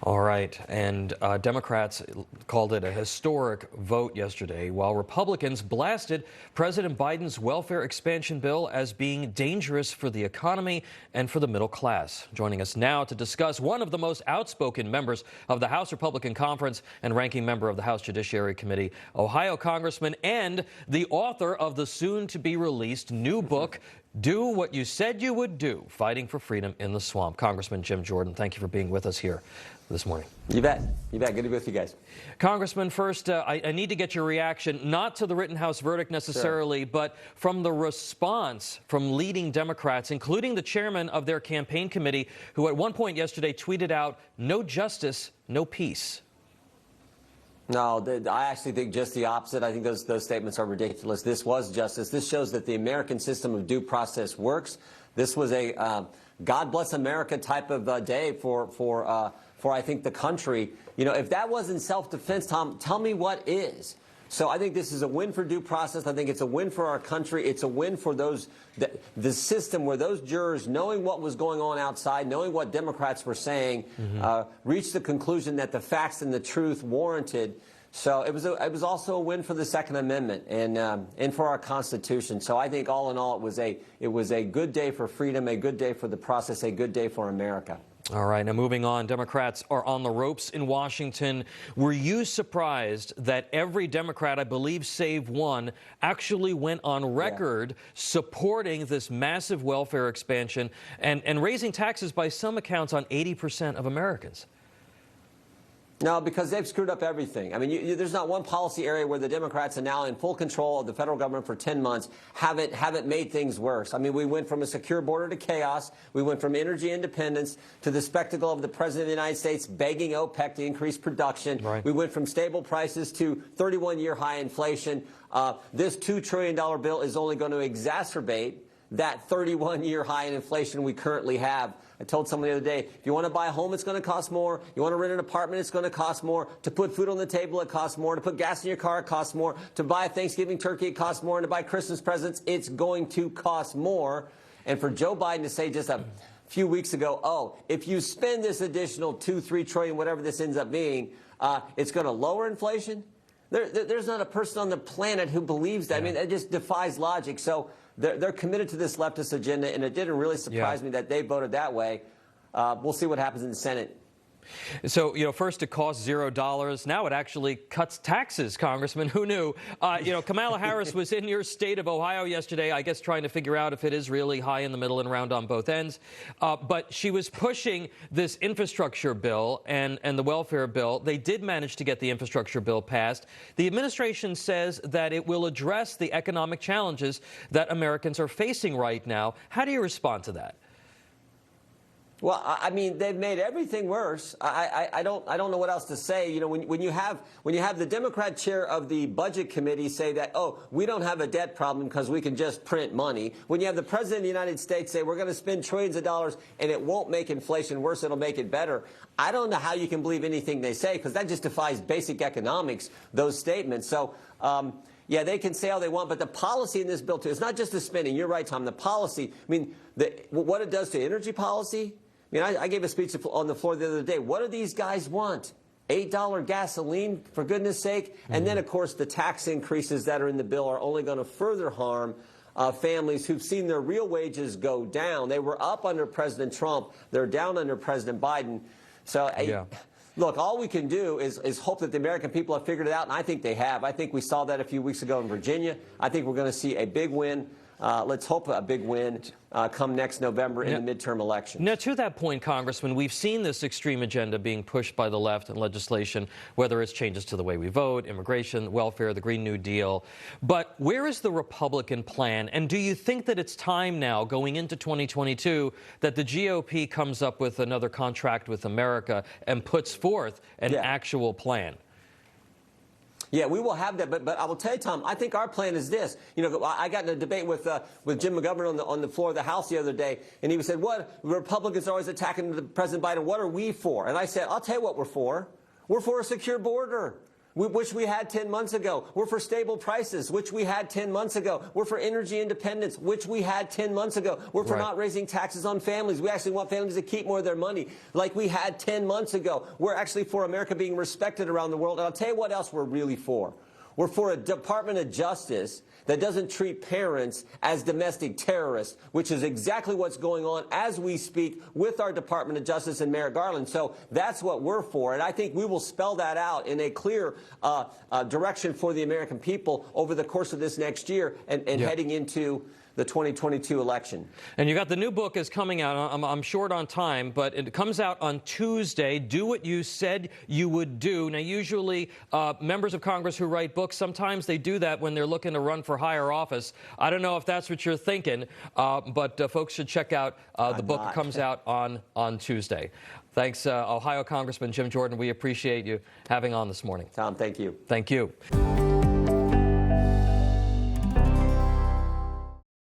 All right, and Democrats called it a historic vote yesterday, while Republicans blasted President Biden's welfare expansion bill as being dangerous for the economy and for the middle class. Joining us now to discuss, one of the most outspoken members of the House Republican Conference and ranking member of the House Judiciary Committee, Ohio Congressman, and the author of the soon-to-be-released new book, Do What You Said You Would Do, Fighting for Freedom in the Swamp. Congressman Jim Jordan, thank you for being with us here this morning. You bet. You bet. Good to be with you guys. Congressman, first, I need to get your reaction, not to the Rittenhouse verdict necessarily, sure, but from the response from leading Democrats, including the chairman of their campaign committee, who at one point yesterday tweeted out, "No justice, no peace." No, I actually think just the opposite. I think those statements are ridiculous. This was justice. This shows that the American system of due process works. This was a God bless America type of day for I think the country. You know, if that wasn't self-defense, Tom, tell me what is. So I think this is a win for due process. I think it's a win for our country. It's a win for the system where those jurors, knowing what was going on outside, knowing what Democrats were saying, reached the conclusion that the facts and the truth warranted. So it was also a win for the Second Amendment and for our Constitution. So I think all in all, it was a good day for freedom, a good day for the process, a good day for America. All right, now moving on, Democrats are on the ropes in Washington. Were you surprised that every Democrat, I believe save one, actually went on record supporting this massive welfare expansion and raising taxes by some accounts on 80% of Americans? No, because they've screwed up everything. I mean, there's not one policy area where the Democrats are now in full control of the federal government for 10 months haven't made things worse. I mean, we went from a secure border to chaos. We went from energy independence to the spectacle of the President of the United States begging OPEC to increase production. Right. We went from stable prices to 31-year high inflation. This $2 trillion bill is only going to exacerbate that 31-year high in inflation we currently have. I told someone the other day, if you want to buy a home, it's going to cost more. You want to rent an apartment, it's going to cost more. To put food on the table, it costs more. To put gas in your car, it costs more. To buy a Thanksgiving turkey, it costs more. And to buy Christmas presents, it's going to cost more. And for Joe Biden to say just a few weeks ago, oh, if you spend this additional $2-3 trillion, whatever this ends up being, it's going to lower inflation? There's not a person on the planet who believes that. Yeah. I mean, it just defies logic. So they're committed to this leftist agenda, and it didn't really surprise me that they voted that way. We'll see what happens in the Senate. So, first it cost $0. Now it actually cuts taxes, Congressman. Who knew? Kamala Harris was in your state of Ohio yesterday, I guess trying to figure out if it is really high in the middle and round on both ends. But she was pushing this infrastructure bill and the welfare bill. They did manage to get the infrastructure bill passed. The administration says that it will address the economic challenges that Americans are facing right now. How do you respond to that? Well, I mean, they've made everything worse. I don't know what else to say. You know, when you have the Democrat chair of the Budget Committee say that, oh, we don't have a debt problem because we can just print money. When you have the President of the United States say we're going to spend trillions of dollars and it won't make inflation worse, it'll make it better. I don't know how you can believe anything they say, because that just defies basic economics, those statements. So, yeah, they can say all they want, but the policy in this bill, too, it's not just the spending. You're right, Tom. The policy, I mean, what it does to energy policy. I mean, I gave a speech on the floor the other day. What do these guys want? $8 gasoline, for goodness sake? And then, of course, the tax increases that are in the bill are only going to further harm families who've seen their real wages go down. They were up under President Trump. They're down under President Biden. So, look, all we can do is hope that the American people have figured it out, and I think they have. I think we saw that a few weeks ago in Virginia. I think we're going to see a big win. Let's hope a big win come next November in the midterm elections. Now, to that point, Congressman, we've seen this extreme agenda being pushed by the left in legislation, whether it's changes to the way we vote, immigration, welfare, the Green New Deal. But where is the Republican plan? And do you think that it's time now, going into 2022, that the GOP comes up with another contract with America and puts forth an actual plan? Yeah, we will have that, but I will tell you, Tom, I think our plan is this. You know, I got in a debate with Jim McGovern on the floor of the House the other day, and he said, "What Republicans are always attacking President Biden? What are we for?" And I said, "I'll tell you what we're for. We're for a secure border. which we had 10 months ago. We're for stable prices, which we had 10 months ago. We're for energy independence, which we had 10 months ago. We're for not raising taxes on families. We actually want families to keep more of their money, like we had 10 months ago. We're actually for America being respected around the world. And I'll tell you what else we're really for. We're for a Department of Justice that doesn't treat parents as domestic terrorists, which is exactly what's going on as we speak with our Department of Justice and Merrick Garland. So that's what we're for, and I think we will spell that out in a clear direction for the American people over the course of this next year and heading into the 2022 election. And you got the new book is coming out. I'm short on time, but it comes out on Tuesday. Do What You Said You Would Do. Now, usually members of Congress who write books, sometimes they do that when they're looking to run for higher office. I don't know if that's what you're thinking, but folks should check out the book. Comes out on Tuesday. Thanks, Ohio Congressman Jim Jordan. We appreciate you having on this morning. Tom, thank you. Thank you.